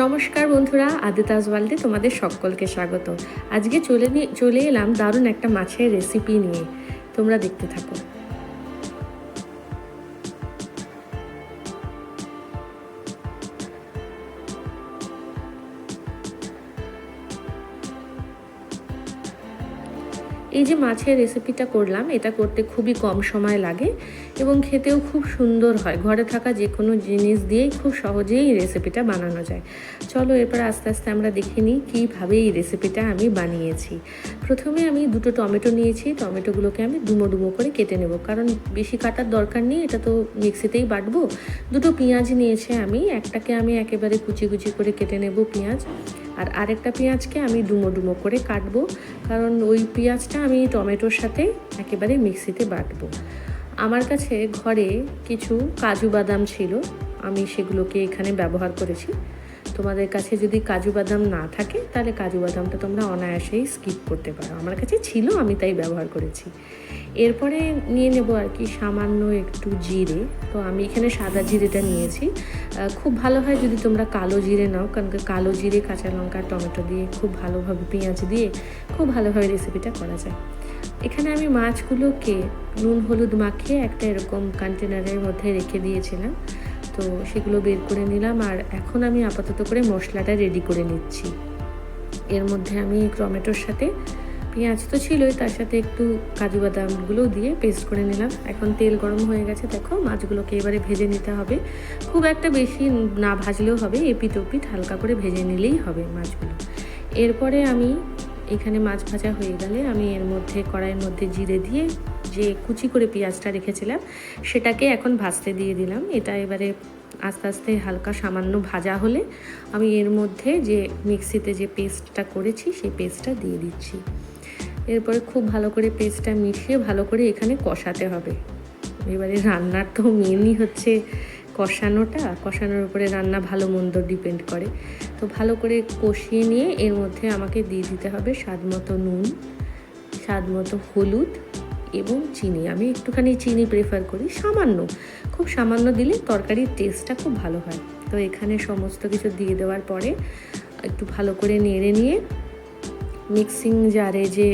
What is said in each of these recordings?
নমস্কার বন্ধুরা, আদিতাজ ওয়ার্ল্ডে তোমাদের সকলকে স্বাগত। আজকে চলে এলাম দারুণ একটা মাছের রেসিপি নিয়ে। তোমরা দেখতে থাকো। এই যে মাছের রেসিপিটা করলাম, এটা করতে খুবই কম সময় লাগে এবং খেতেও খুব সুন্দর হয়। ঘরে থাকা যে কোনো জিনিস দিয়েই খুব সহজেই এই রেসিপিটা বানানো যায়। চলো এরপর আস্তে আস্তে আমরা দেখে নিই কীভাবে এই রেসিপিটা আমি বানিয়েছি। প্রথমে আমি দুটো টমেটো নিয়েছি। টমেটোগুলোকে আমি ডুমো ডুমো করে কেটে নেব, কারণ বেশি কাটার দরকার নেই, এটা তো মিক্সিতেই বাটবো। দুটো পেঁয়াজ নিয়েছি আমি, একটাকে আমি একেবারে কুচি কুচি করে কেটে নেব পেঁয়াজ, আর আরেকটা পেঁয়াজকে আমি ডুমো ডুমো করে কাটবো, কারণ ওই পেঁয়াজটা আমি টমেটোর সাথে একেবারে মিক্সিতে বাটবো। আমার কাছে ঘরে কিছু কাজু বাদাম ছিল, আমি সেগুলোকে এখানে ব্যবহার করেছি। তোমাদের কাছে যদি কাজু বাদাম না থাকে তাহলে কাজু বাদামটা তোমরা অনায়াসেই স্কিপ করতে পারো। আমার কাছে ছিল, আমি তাই ব্যবহার করেছি। এরপরে নিয়ে নেব আর কি সামান্য একটু জিরে। তো আমি এখানে সাদা জিরেটা নিয়েছি। খুব ভালো হয় যদি তোমরা কালো জিরে নাও, কারণ কালো জিরে, কাঁচা লঙ্কা, টমেটো দিয়ে খুব ভালোভাবে, পেঁয়াজ দিয়ে খুব ভালোভাবে রেসিপিটা করা যায়। এখানে আমি মাছগুলোকে নুন হলুদ মাখিয়ে একটা এরকম কন্টেনারের মধ্যে রেখে দিয়েছিলাম। তো সেগুলো বের করে নিলাম, আর এখন আমি আপাতত করে মশলাটা রেডি করে নিচ্ছি। এর মধ্যে আমি টমেটোর সাথে পেঁয়াজ তো ছিলই, তার সাথে একটু কাজু বাদামগুলো দিয়ে পেস্ট করে নিলাম। এখন তেল গরম হয়ে গেছে, দেখো মাছগুলোকে এবারে ভেজে নিতে হবে। খুব একটা বেশি না ভাজলেও হবে, এপিট ওপিট হালকা করে ভেজে নিলেই হবে মাছগুলো। এরপরে আমি এখানে মাছ ভাজা হয়ে গেলে আমি এর মধ্যে কড়াইয়ের মধ্যে জিরে দিয়ে যে কুচি করে পেঁয়াজটা রেখেছিলাম সেটাকে এখন ভাজতে দিয়ে দিলাম। এটা এবারে আস্তে আস্তে হালকা সামান্য ভাজা হলে আমি এর মধ্যে যে মিক্সিতে যে পেস্টটা করেছি সেই পেস্টটা দিয়ে দিচ্ছি। এরপরে খুব ভালো করে পেস্টটা মিশিয়ে ভালো করে এখানে কষাতে হবে। এবারে রান্নার তো মেনই হচ্ছে কষানোর উপরে রান্না ভালো মন্দ ডিপেন্ড করে। তো ভালো করে কষিয়ে নিয়ে এর মধ্যে আমাকে দিয়ে দিতে হবে স্বাদ মতো নুন, স্বাদ মতো হলুদ এবং চিনি। আমি একটুখানি চিনি প্রেফার করি, সামান্য, খুব সামান্য দিলে তরকারির টেস্টটা খুব ভালো হয়। তো এখানে সমস্ত কিছু দিয়ে দেওয়ার পরে একটু ভালো করে নেড়ে নিয়ে মিক্সিং জারে যে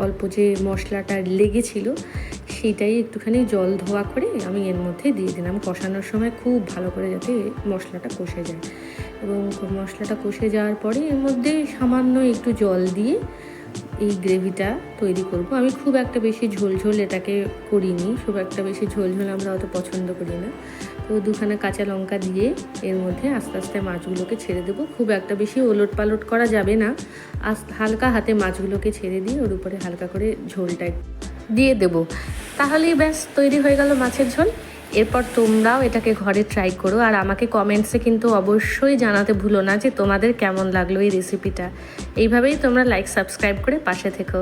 অল্প যে মশলাটা লেগেছিল সেইটাই একটুখানি জল ধোয়া করে আমি এর মধ্যে দিয়ে দিলাম। কষানোর সময় খুব ভালো করে যাতে মশলাটা কষে যায়, এবং মশলাটা কষে যাওয়ার পরে এর মধ্যে সামান্য একটু জল দিয়ে এই গ্রেভিটা তৈরি করব। আমি খুব একটা বেশি ঝোলঝোল এটাকে করিনি, খুব একটা বেশি ঝোলঝোল আমরা অত পছন্দ করি না। তো দুখানা কাঁচা লঙ্কা দিয়ে এর মধ্যে আস্তে আস্তে মাছগুলোকে ছেড়ে দেবো। খুব একটা বেশি ওলট পালট করা যাবে না, হালকা হাতে মাছগুলোকে ছেড়ে দিয়ে ওর উপরে হালকা করে ঝোলটা দিয়ে দেবো। তাহলেই ব্যাস তৈরি হয়ে গেল মাছের ঝোল। এরপর তোমরাও এটাকে ঘরে ট্রাই করো, আর আমাকে কমেন্টসে কিন্তু অবশ্যই জানাতে ভুলো না যে তোমাদের কেমন লাগলো এই রেসিপিটা। এইভাবেই তোমরা লাইক সাবস্ক্রাইব করে পাশে থেকো।